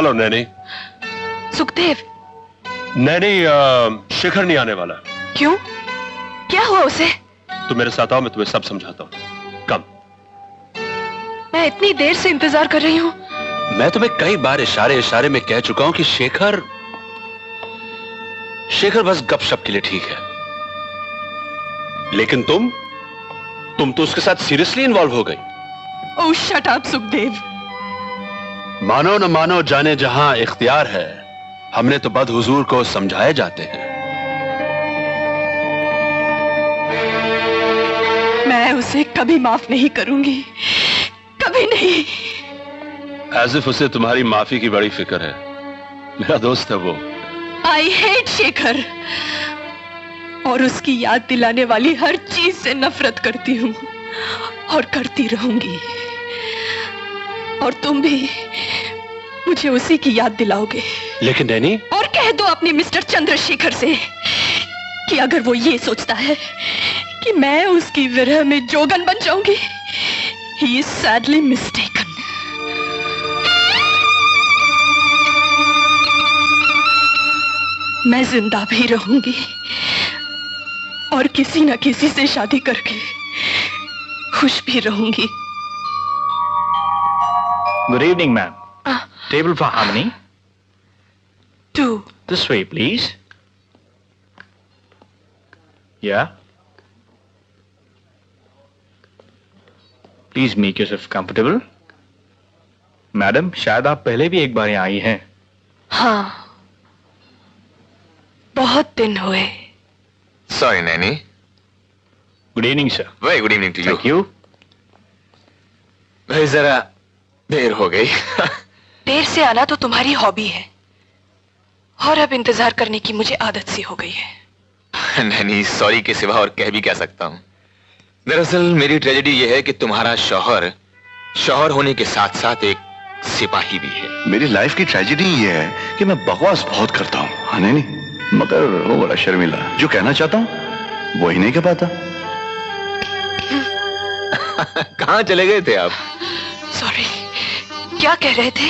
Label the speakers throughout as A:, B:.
A: और नैनी?
B: सुखदेव।
A: नैनी, शेखर नहीं आने वाला।
B: क्यों? क्या हुआ उसे?
A: तुम मेरे साथ आओ, मैं तुम्हें सब समझाता हूँ। कम।
B: मैं इतनी देर से इंतजार कर रही हूँ।
C: मैं तुम्हें कई बार इशारे इशारे में कह चुका हूं कि शेखर बस गपशप के लिए ठीक है, लेकिन तुम तो उसके साथ सीरियसली इन्वॉल्व हो गई।
B: ओह शट अप सुखदेव।
C: मानो न मानो जाने जहां इख्तियार है, हमने तो बदहुजूर को समझाए जाते हैं।
B: मैं उसे कभी माफ नहीं करूंगी, कभी नहीं।
C: एज इफ उसे तुम्हारी माफी की बड़ी फिक्र है। मेरा दोस्त है वो।
B: आई हेट शेखर और उसकी याद दिलाने वाली हर चीज से नफरत करती हूँ और करती रहूंगी। और तुम भी मुझे उसी की याद दिलाओगे।
C: लेकिन डैनी। और
B: कह दो अपने मिस्टर चंद्रशेखर से कि अगर वो ये सोचता है कि मैं उसकी विरह में जोगन बन जाऊंगी, he is sadly mistaken। मैं जिंदा भी रहूंगी और किसी न किसी से शादी करके खुश भी रहूंगी।
D: Good evening, ma'am. Table for how many?
B: 2.
D: This way, please. Yeah. Please make yourself comfortable. Madam, शायद आप पहले भी एक बार यहाँ आई हैं।
B: हाँ, बहुत दिन हुए।
E: Sorry, Nanny.
D: Good evening, sir.
E: Very good evening to you.
D: Thank you.
E: भाई जरा देर हो गई।
B: देर से आना तो तुम्हारी हॉबी है और अब इंतजार करने की मुझे आदत सी हो गई है।
E: नैनी, सॉरी के सिवा और कह भी क्या सकता हूँ। दरअसल मेरी ट्रेजेडी यह है कि तुम्हारा शौहर होने के साथ साथ एक सिपाही भी है।
C: मेरी लाइफ की ट्रेजेडी ये है कि मैं बकवास बहुत करता हूँ। हाँ नहीं, मगर वो बड़ा शर्मिला, जो कहना चाहता हूँ वो ही नहीं कह पाता।
E: कहाँ चले गए थे आप?
B: सॉरी, क्या कह रहे थे?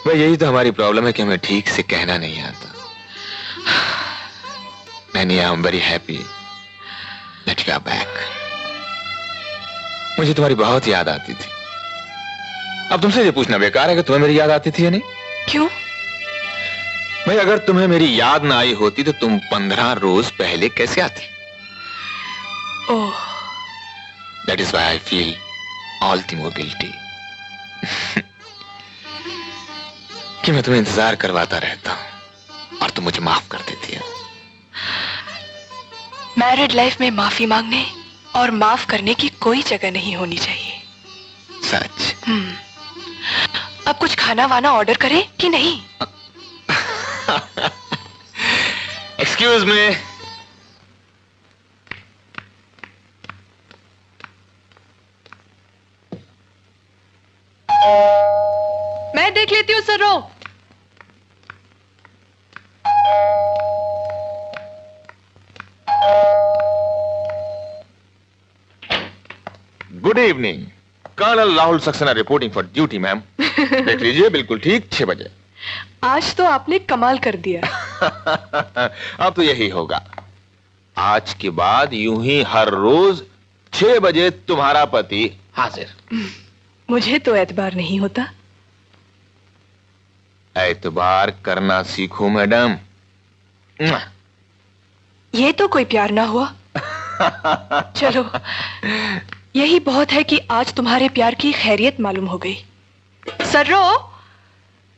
E: भाई यही तो हमारी प्रॉब्लम है कि हमें ठीक से कहना नहीं आता। Naini, I am very happy that you are back. मुझे तुम्हारी बहुत याद आती थी। अब तुमसे ये पूछना बेकार है कि तुम्हें मेरी याद आती थी या नहीं।
B: क्यों?
E: भाई अगर तुम्हें मेरी याद ना आई होती तो तुम 15 रोज पहले कैसे आती?
B: Oh,
E: that is why I feel all the more guilty कि मैं तुम्हें इंतजार करवाता रहता हूं और तुम मुझे माफ कर देती हो।
B: मैरिड लाइफ में माफी मांगने और माफ करने की कोई जगह नहीं होनी चाहिए।
E: सच।
B: अब कुछ खाना वाना ऑर्डर करें कि नहीं?
E: Excuse me.
B: मैं देख लेती हूँ सरो।
E: Good evening, colonel Rahul Saxena reporting for duty ma'am. देख लीजिए, बिल्कुल ठीक 6 बजे।
B: आज तो आपने कमाल कर दिया।
E: अब तो यही होगा। आज के बाद यूं ही हर रोज 6 बजे तुम्हारा पति हाजिर।
B: मुझे तो एतबार नहीं होता।
E: एतबार करना सीखो मैडम।
B: ये तो कोई प्यार ना हुआ। चलो, यही बहुत है कि आज तुम्हारे प्यार की खैरियत मालूम हो गई। सर्रो,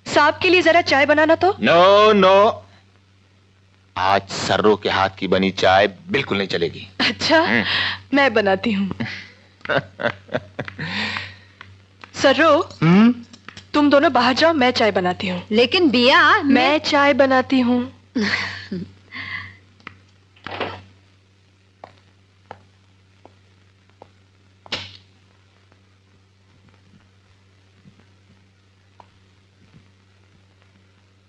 B: साहब के लिए जरा चाय बनाना तो।
E: नो नो, आज सर्रो के हाथ की बनी चाय बिल्कुल नहीं चलेगी।
B: अच्छा, मैं बनाती हूँ। सर्रो, तुम दोनों बाहर जाओ, मैं चाय बनाती हूँ।
F: लेकिन बिया,
B: मैं चाय बनाती हूँ।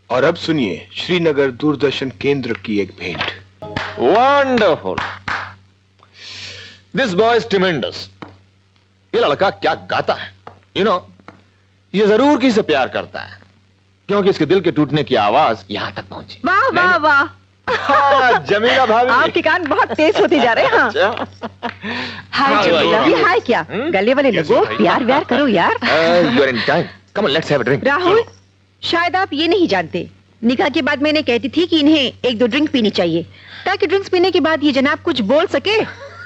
G: और अब सुनिए श्रीनगर दूरदर्शन केंद्र की एक भेंट।
E: Wonderful, this boy is tremendous. ये लड़का क्या गाता है। यू नो, ये जरूर किसी से प्यार करता है, क्योंकि इसके दिल के टूटने की आवाज यहां तक पहुंची।
B: वाह वाह वाह,
E: जमीला भाभी,
B: आपके कान बहुत तेज होते जा रहे हैं। हाँ। हाय जमीला। ये हाय क्या, गले वाले लोगों, प्यार व्यार करो यार।
E: You are in time, come on let's have a drink.
B: Rahul, शायद आप ये नहीं जानते, निकाह के बाद मैंने कहती थी कि इन्हें एक दो ड्रिंक पीनी चाहिए, ताकि ड्रिंक्स पीने के बाद ये जनाब कुछ बोल सके,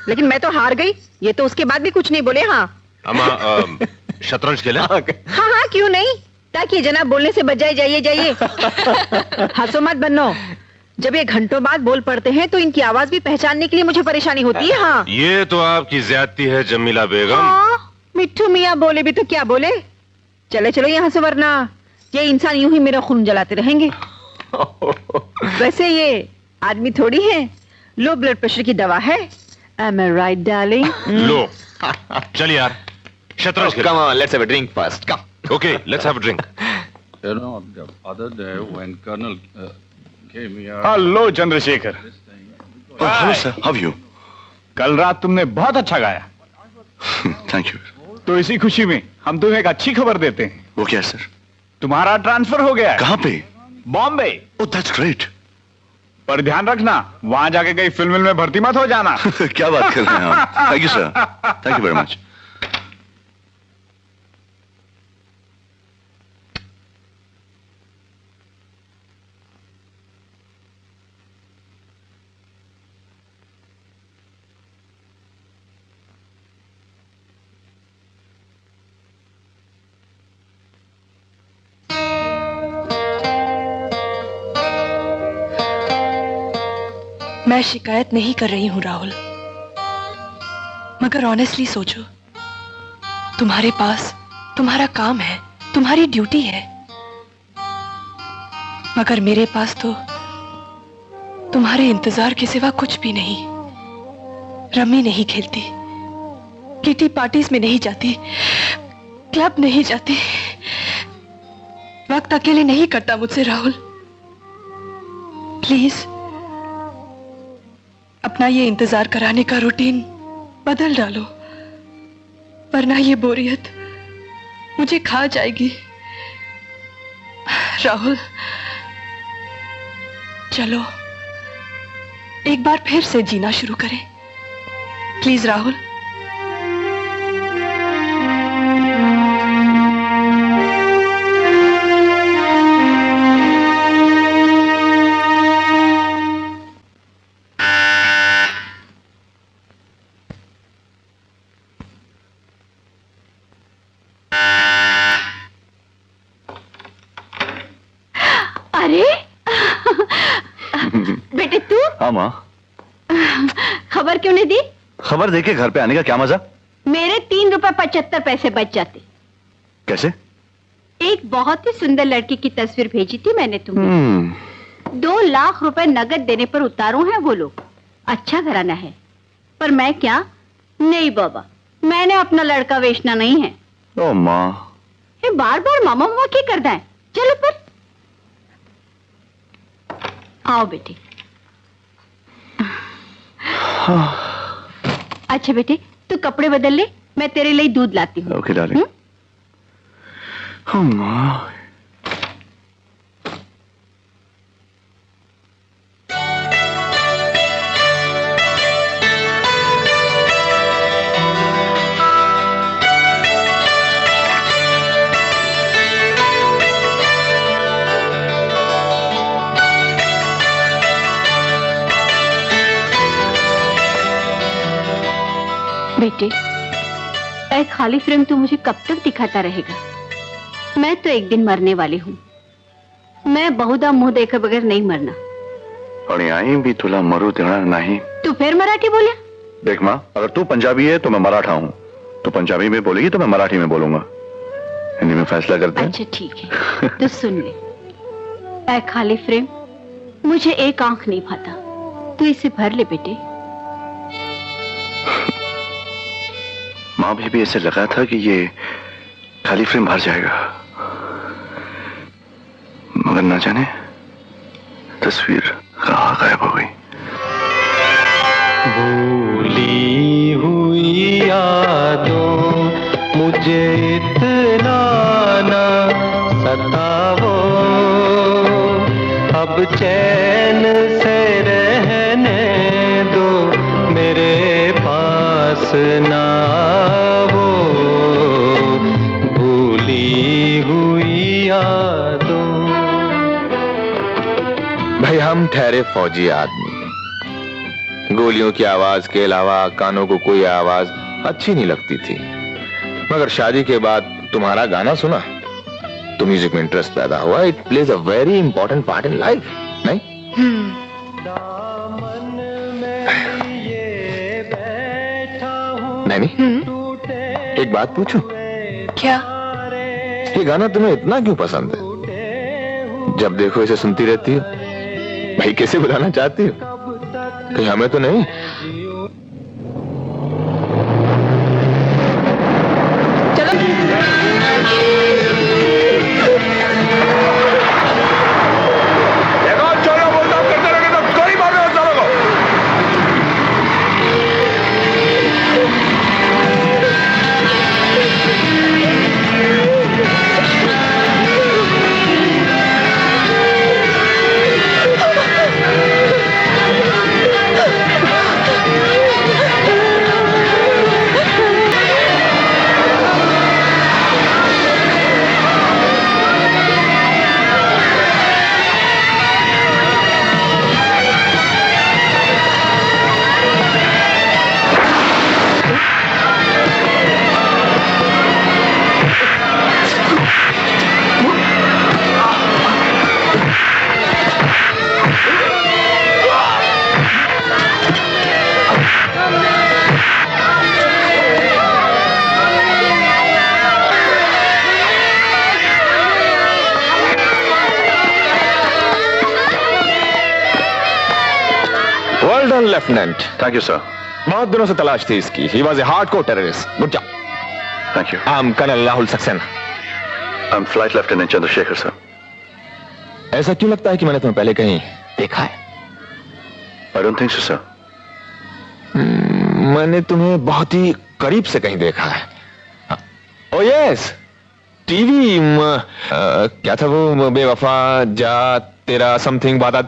B: लेकिन मैं तो हार गई। ये तो उसके बाद भी कुछ नहीं बोले। हाँ
A: अम्मा, शतरंज खेलें?
B: हाँ हाँ, क्यों नहीं, ताकि ये जनाब बोलने से बच जाए। जाइए जाइए। हंसो मत बन्नो, जब ये घंटों बाद बोल पड़ते हैं तो इनकी आवाज भी पहचानने के लिए मुझे परेशानी होती है। हाँ
A: ये तो आपकी ज्यादती है जमीला बेगम।
B: हाँ, मिट्ठू मियाँ बोले भी तो क्या बोले। चले चलो यहाँ से, वरना ये इंसान यूं ही मेरा खून जलाते रहेंगे। वैसे ये आदमी थोड़ी है, लो ब्लड प्रेशर की दवा है। Am I right, darling?
A: लो, चल यार, शतरंज खेलें।
E: कम on let's have a drink first, come.
A: Okay, let's have a drink.
F: You know, the other day when Colonel came here.
D: Hello Chandrashekhar.
C: Hello sir, how you?
D: कल रात तुमने बहुत अच्छा गाया,
C: थैंक यू।
D: तो इसी खुशी में हम तुम्हें एक अच्छी खबर देते हैं।
C: वो क्या सर?
D: तुम्हारा ट्रांसफर हो गया है
C: कहाँ पे?
D: बॉम्बे।
C: Oh that's great.
D: पर ध्यान रखना, वहां जाके कहीं फिल्म में भर्ती मत हो जाना।
C: क्या बात कर रहे हैं आप? Thank you sir, thank you very much.
B: मैं शिकायत नहीं कर रही हूं राहुल, मगर ऑनेस्टली सोचो, तुम्हारे पास तुम्हारा काम है, तुम्हारी ड्यूटी है, मगर मेरे पास तो तुम्हारे इंतजार के सिवा कुछ भी नहीं। रमी नहीं खेलती, किटी पार्टीज में नहीं जाती, क्लब नहीं जाती, वक्त अकेले नहीं कटता मुझसे राहुल। प्लीज अपना ये इंतजार कराने का रूटीन बदल डालो, वरना ये बोरियत मुझे खा जाएगी। राहुल चलो एक बार फिर से जीना शुरू करें, प्लीज राहुल। अरे बेटे तू?
C: हाँ माँ।
B: खबर क्यों नहीं दी?
C: खबर देके घर पे आने का क्या मजा?
B: मेरे 3.75 रुपए बच जाते।
C: कैसे?
B: एक बहुत ही सुंदर लड़की की तस्वीर भेजी थी मैंने तुम्हें। 2 लाख रुपए नगद देने पर उतारू हैं वो लोग। अच्छा घराना है, पर मैं क्या? नहीं बाबा, मैंने अपना लड़का बेचना नहीं है।
C: ओ माँ,
B: ये बार बार मामा मामा क्या करना है? चलो पर आओ बेटे। अच्छा बेटे, तू कपड़े बदल ले, मैं तेरे लिए दूध लाती हूँ।
C: Okay darling. माँ,
B: बेटे, एक खाली फ्रेम तू मुझे कब तक दिखाता रहेगा? मैं तो एक दिन मरने वाली हूँ। मैं बहुधा मुंह देखे बगैर नहीं मरना।
C: और आई भी तुला मरू देना नहीं।
B: तू फिर मराठी बोला?
C: देख माँ, अगर तू पंजाबी है तो मैं मराठा हूँ, तो पंजाबी में बोलेगी तो मैं मराठी में बोलूंगा। हिंदी में फैसला करते हैं।
B: अच्छा ठीक है, तो सुन ले। ऐ खाली फ्रेम, मुझे एक आंख नहीं भाता, तू इसे भर ले बेटे।
C: माँ भी ऐसे लगा था कि ये खाली फ्रेम भर जाएगा, मगर ना जाने तस्वीर कहाँ गायब हो गई।
H: भूली हुई यादों मुझे इतना ना ना वो भूली हुई यादों।
E: भाई हम ठहरे फौजी आदमी, गोलियों की आवाज के अलावा कानों को कोई आवाज अच्छी नहीं लगती थी, मगर शादी के बाद तुम्हारा गाना सुना तो म्यूजिक में इंटरेस्ट पैदा हुआ। It plays a very important part in life, नहीं? नहीं, एक बात पूछूं?
B: क्या?
E: ये गाना तुम्हें इतना क्यों पसंद है? जब देखो इसे सुनती रहती हो। भाई कैसे बुलाना चाहती हो? कहीं हमें तो नहीं?
B: चलो
C: देखो चोरों को काम करते रहोगे तो कोई मार नहीं चोरों को।
E: Well done lieutenant.
C: Thank you sir.
E: बहुत दिनों से तलाश थी इसकी। He was a hardcore terrorist. Good job.
C: Thank you.
E: I'm Colonel Rahul Saxena.
C: I am flight lieutenant Chandrashekhar sir.
E: ऐसा क्यों लगता है कि मैंने तुम्हें पहले कहीं देखा है?
C: I don't think so sir.
E: मैंने तुम्हें बहुत ही करीब से कहीं देखा है। ओ यस, टीवी। क्या था वो? बेवफा जा तेरा समथिंग वादा।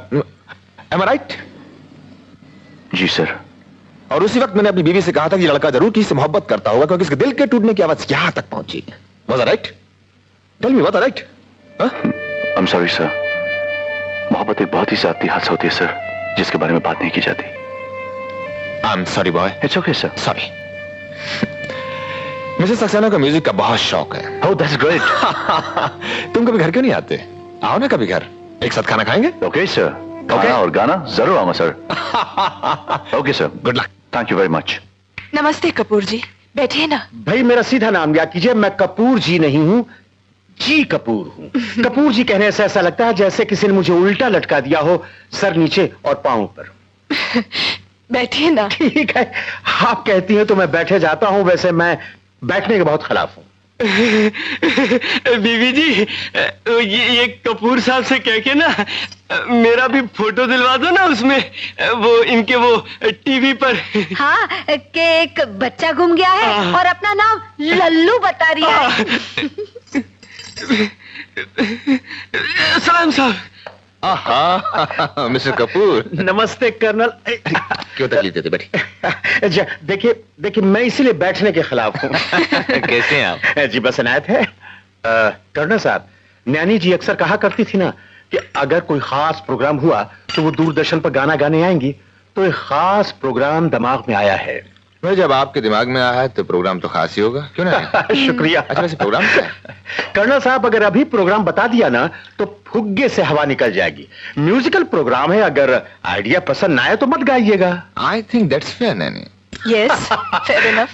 E: Am I right?
C: जी सर।
E: और उसी वक्त मैंने अपनी बीवी से कहा था कि ये लड़का जरूर किसी से मोहब्बत करता होगा, क्योंकि इसके दिल के टूटने की आवाज यहां तक पहुंची। Was I right? Tell me, was I right?
C: I am sorry sir. मोहब्बत एक बहुत ही जाती हादसा होती है सर, जिसके बारे में बात नहीं की जाती।
E: I'm sorry boy.
C: It's okay sir.
E: Sorry. Mrs Saxena को म्यूजिक का बहुत शौक है।
C: ओह दैट्स ग्रेट।
E: तुम कभी घर क्यों नहीं आते? आओ ना कभी घर, एक साथ खाना खाएंगे।
C: Okay sir. गाना और गाना जरूर आऊंगा sir. Okay sir.
E: Good luck.
C: Thank you very much.
B: नमस्ते कपूर जी, बैठिए ना।
I: भाई मेरा सीधा नाम याद कीजिए, मैं कपूर जी नहीं हूँ, जी कपूर हूँ। कपूर जी कहने से ऐसा लगता है जैसे किसी ने मुझे उल्टा लटका दिया हो, सर नीचे और पांव ऊपर।
B: बैठिए ना।
I: ठीक है, आप कहती हैं तो मैं बैठे जाता हूँ, वैसे मैं बैठने के बहुत खिलाफ हूँ।
H: बीवी जी, ये कपूर साहब से कह के ना मेरा भी फोटो दिलवा दो ना, उसमें वो इनके वो टीवी पर।
J: हाँ, के एक बच्चा घूम गया है और अपना नाम लल्लू बता रही है।
H: सलाम साहब।
E: मिस्टर कपूर।
I: नमस्ते कर्नल।
E: क्यों तकलीफ देते? बैठिए।
I: देखिए मैं इसीलिए बैठने के खिलाफ हूँ।
E: कैसे हैं आप?
I: जी बस इनायत है। कर्नल साहब, नैनी जी अक्सर कहा करती थी ना कि अगर कोई खास प्रोग्राम हुआ तो वो दूरदर्शन पर गाना गाने आएंगी, तो एक खास प्रोग्राम दिमाग में आया है।
E: भाई जब आपके दिमाग में आया है तो प्रोग्राम तो खास ही होगा, क्यों ना?
I: शुक्रिया।
E: अच्छा वैसे प्रोग्राम क्या है?
I: कर्नल साहब, अगर अभी प्रोग्राम बता दिया ना तो फुग्गे से हवा निकल जाएगी। म्यूजिकल प्रोग्राम है, अगर आइडिया पसंद ना आए तो मत गाइएगा।
E: I think that's fair nanny.
B: Yes, fair enough.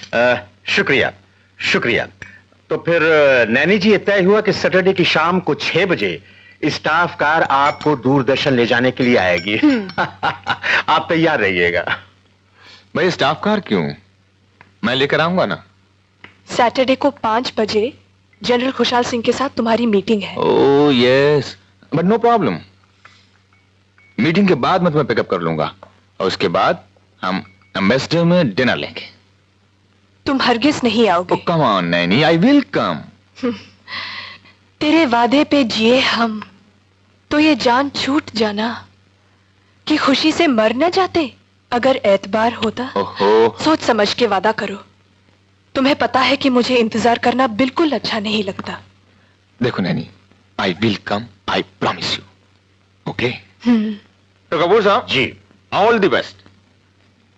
I: शुक्रिया शुक्रिया। तो फिर नैनी जी, ये तय हुआ कि सैटरडे की शाम को 6 बजे स्टाफ कार आपको दूरदर्शन ले जाने के लिए आएगी। आप तैयार रहिएगा।
E: भाई स्टाफ कार क्यों? मैं लेकर आऊंगा ना।
B: सैटरडे को 5 बजे जनरल खुशहाल सिंह के साथ तुम्हारी मीटिंग है।
E: Oh yes, but no problem. Meeting के बाद मैं तुम्हें पिकअप कर लूंगा और उसके बाद हम एम्बेसडर में डिनर लेंगे।
B: तुम हरगिज नहीं आओगे।
E: Come on Naini, I will कम।
B: तेरे वादे पे जिए हम, तो ये जान छूट जाना कि खुशी से मर न जाते। अगर एतबार होता
E: ओहो,
B: सोच समझ के वादा करो। तुम्हें पता है कि मुझे इंतजार करना बिल्कुल अच्छा नहीं लगता।
E: देखो nanny, I will come, I promise you. Okay?
B: Hmm,
E: तो कपूर साहब
I: जी।
E: All the best.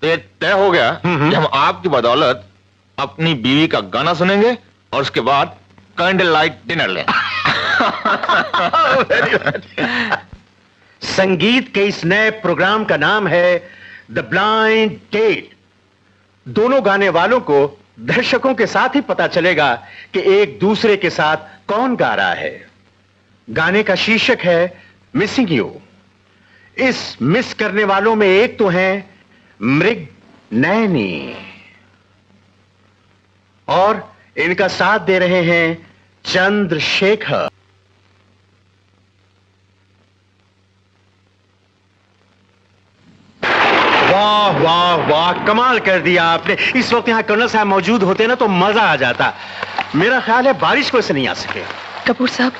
E: तो ये तय हो गया कि हम आपकी बदौलत अपनी बीवी का गाना सुनेंगे और उसके बाद कैंडल लाइट डिनर लें।
I: संगीत के इस नए प्रोग्राम का नाम है द ब्लाइंड डेट। दोनों गाने वालों को दर्शकों के साथ ही पता चलेगा कि एक दूसरे के साथ कौन गा रहा है। गाने का शीर्षक है मिसिंग यू। इस मिस करने वालों में एक तो हैं मृग नैनी और इनका साथ दे रहे हैं चंद्रशेखर। वाह वाह वाह, कमाल कर दिया आपने। इस वक्त यहां कर्नल साहब मौजूद होते ना तो मजा आ जाता। मेरा ख्याल है बारिश को ऐसे नहीं आ सके।
B: कपूर साहब,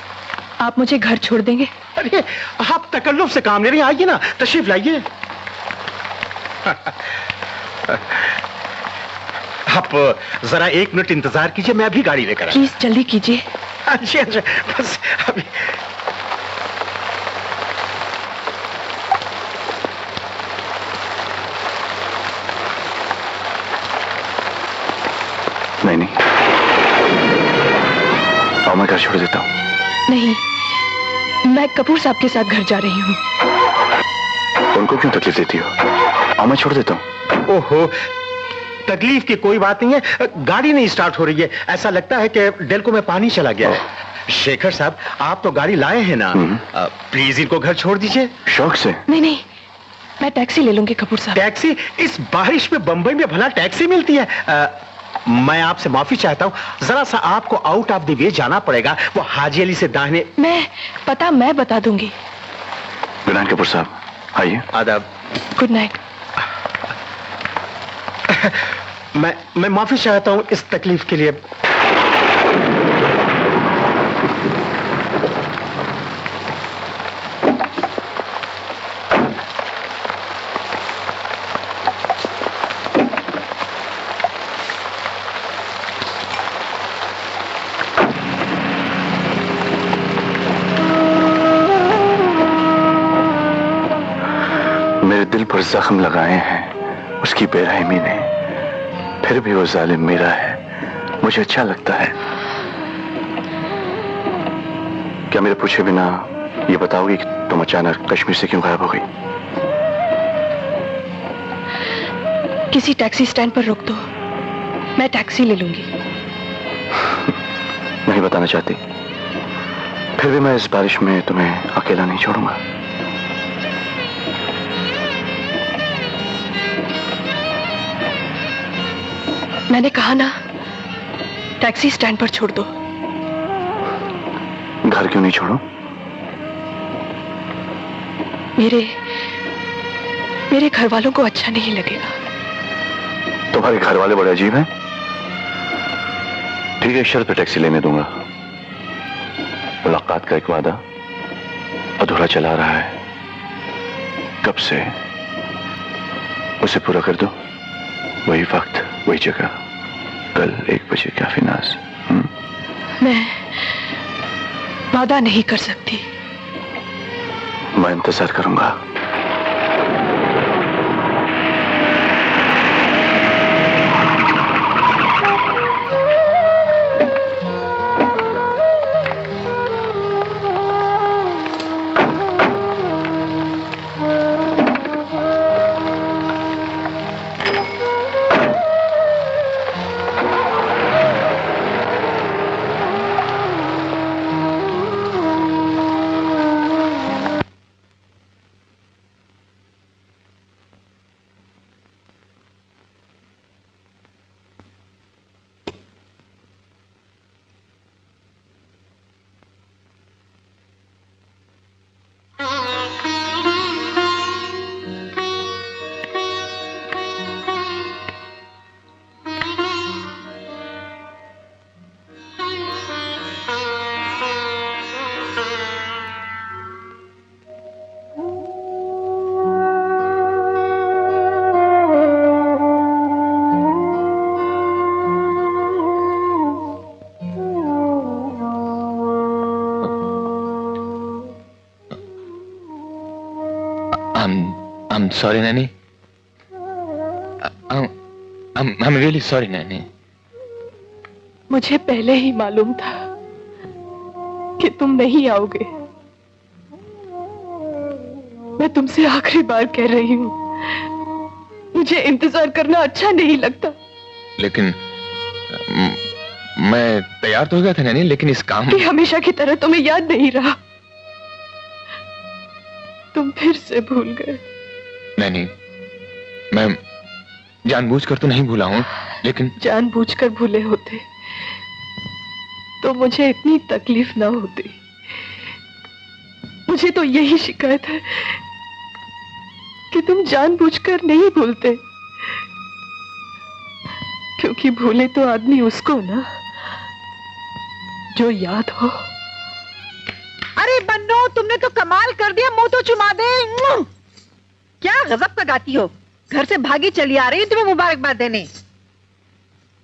B: आप मुझे घर छोड़ देंगे?
I: अरे आप तकल्लुफ से काम ले रही हैं, आइए ना, तशरीफ लाइए। आप जरा 1 मिनट इंतजार कीजिए, मैं अभी गाड़ी लेकर
B: प्लीज जल्दी कीजिए।
I: अच्छा अच्छा, बस अभी।
C: नहीं, और मैं घर छोड़ देता हूँ।
B: नहीं, मैं कपूर साहब के साथ घर जा रही हूँ।
C: उनको क्यों तकलीफ देती हो? और मैं छोड़ देता हूँ।
I: ओहो, तकलीफ की कोई बात नहीं है। गाड़ी नहीं स्टार्ट हो रही है, ऐसा लगता है कि डेल्को में पानी चला गया है। शेखर साहब, आप तो गाड़ी लाए हैं ना, प्लीज इनको घर छोड़ दीजिए।
C: शौक से?
B: नहीं नहीं, मैं टैक्सी ले लूंगी कपूर साहब।
I: टैक्सी? इस बारिश में बंबई में भला टैक्सी मिलती है? मैं आपसे माफी चाहता हूं, जरा सा आपको आउट ऑफ द वे जाना पड़ेगा। वो हाजी अली से दाहिने।
B: मैं बता दूंगी।
C: गुड नाइट कपूर साहब, आइए।
I: आदाब।
B: Good night.
I: मैं माफी चाहता हूं इस तकलीफ के लिए।
C: मेरे दिल पर जख्म लगाए हैं उसकी बेरहमी ने, फिर भी वो जालिम मेरा है, मुझे अच्छा लगता है। क्या मेरे पूछे बिना ये बताओगी कि तुम अचानक कश्मीर से क्यों गायब हो गई?
B: किसी टैक्सी स्टैंड पर रोक दो, मैं टैक्सी ले लूंगी।
C: नहीं बताना चाहती? फिर भी मैं इस बारिश में तुम्हें अकेला नहीं छोड़ूंगा।
B: मैंने कहा ना, टैक्सी स्टैंड पर छोड़ दो।
C: घर क्यों नहीं छोड़ो?
B: मेरे घर वालों को अच्छा नहीं लगेगा।
C: तुम्हारे घर वाले बड़े अजीब हैं। ठीक है, शर्त पे टैक्सी लेने दूंगा। मुलाकात का एक वादा अधूरा चला रहा है कब से, उसे पूरा कर दो। वही वक्त, वही जगह, कल 1 बजे कैफे नाज।
B: मैं वादा नहीं कर सकती।
C: मैं इंतजार करूंगा।
E: I'm sorry, Nanny. I'm really sorry, Nanny.
B: मुझे पहले ही मालूम था कि तुम नहीं आओगे। मैं तुमसे आखिरी बार कह रही हूँ, मुझे इंतजार करना अच्छा नहीं लगता।
E: लेकिन मैं तैयार तो हो गया था नैनी, लेकिन इस काम
B: कि हमेशा की तरह तुम्हें याद नहीं रहा, तुम फिर से भूल गए।
E: नैनी, मैं जानबूझकर तो नहीं भूला हूँ, लेकिन
B: जानबूझकर भूले होते तो मुझे इतनी तकलीफ ना होती। मुझे तो यही शिकायत है कि तुम जानबूझकर नहीं भूलते, क्योंकि भूले तो आदमी उसको ना जो याद हो।
J: अरे बन्नो, तुमने तो कमाल कर दिया, मुंह तो चुमा दे। क्या गजब का गाती हो, घर से भागी चली आ रही तुम्हें मुबारकबाद देने।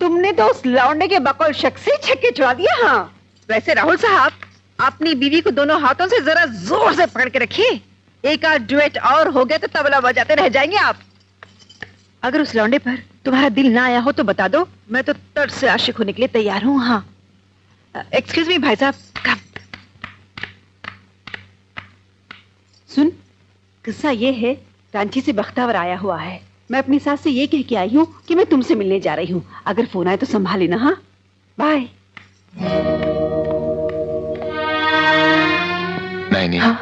J: तुमने तो उस लौंडे के बकौल शख्स से छक्के छुड़ा दिया। हाँ वैसे राहुल साहब, अपनी बीवी को दोनों हाथों से जरा जोर से पकड़ के रखिए, एक आध डुएट और हो गए तो तबला बजाते रह जाएंगे आप। अगर उस लौंडे पर तुम्हारा दिल ना आया हो तो बता दो, मैं तो तर्ज से आशिक होने के लिए तैयार हूँ। हाँ एक्सक्यूज मी भाई साहब, कम। सुन, किस्सा ये है, रांची से बख्तावर आया हुआ है। मैं अपनी सास से ये कह के आई हूँ कि मैं तुमसे मिलने जा रही हूँ। अगर फोन आए तो संभाल लेना। हाँ बाय।
E: नहीं
B: हाँ?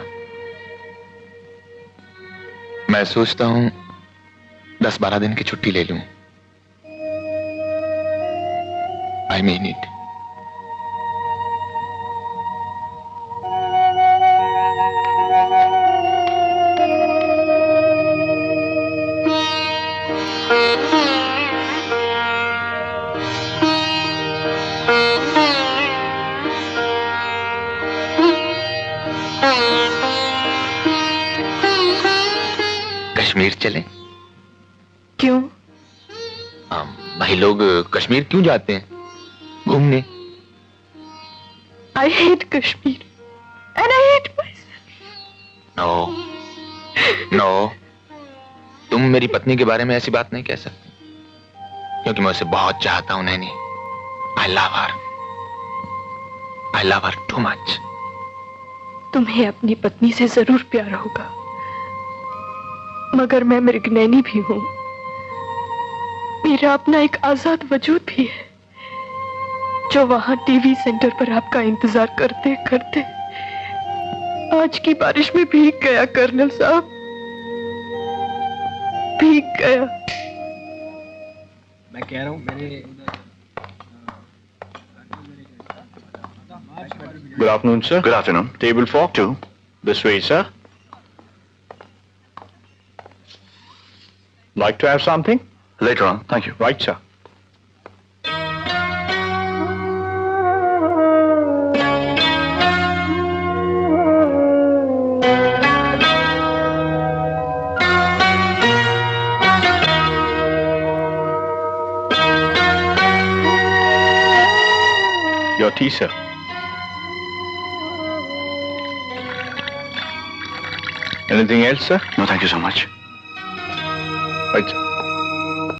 E: मैं सोचता हूँ 10-12 दिन की छुट्टी ले लूं। I mean it. कश्मीर चलें?
B: क्यों?
E: भाई लोग कश्मीर क्यों जाते हैं घूमने?
B: I hate Kashmir and I hate myself.
E: No, तुम मेरी पत्नी के बारे में ऐसी बात नहीं कह सकती, क्योंकि मैं उसे बहुत चाहता हूं Naini. I love her too much.
B: तुम्हें अपनी पत्नी से जरूर प्यार होगा, मगर मैं मृगनैनी भी हूं। मेरा अपना एक आजाद वजूद भी है, जो वहां टीवी सेंटर पर आपका इंतजार करते करते आज की बारिश में भीग गया। कर्नल साहब, भीग गया।
H: मैं कह रहा हूँ मैंने
D: Good afternoon, sir.
C: Good afternoon.
D: Table for
C: 2.
D: this way, sir. Like to have something?
C: Later on. Thank you.
D: Right, sir. Your tea, sir. Anything else, sir?
C: No, thank you so much.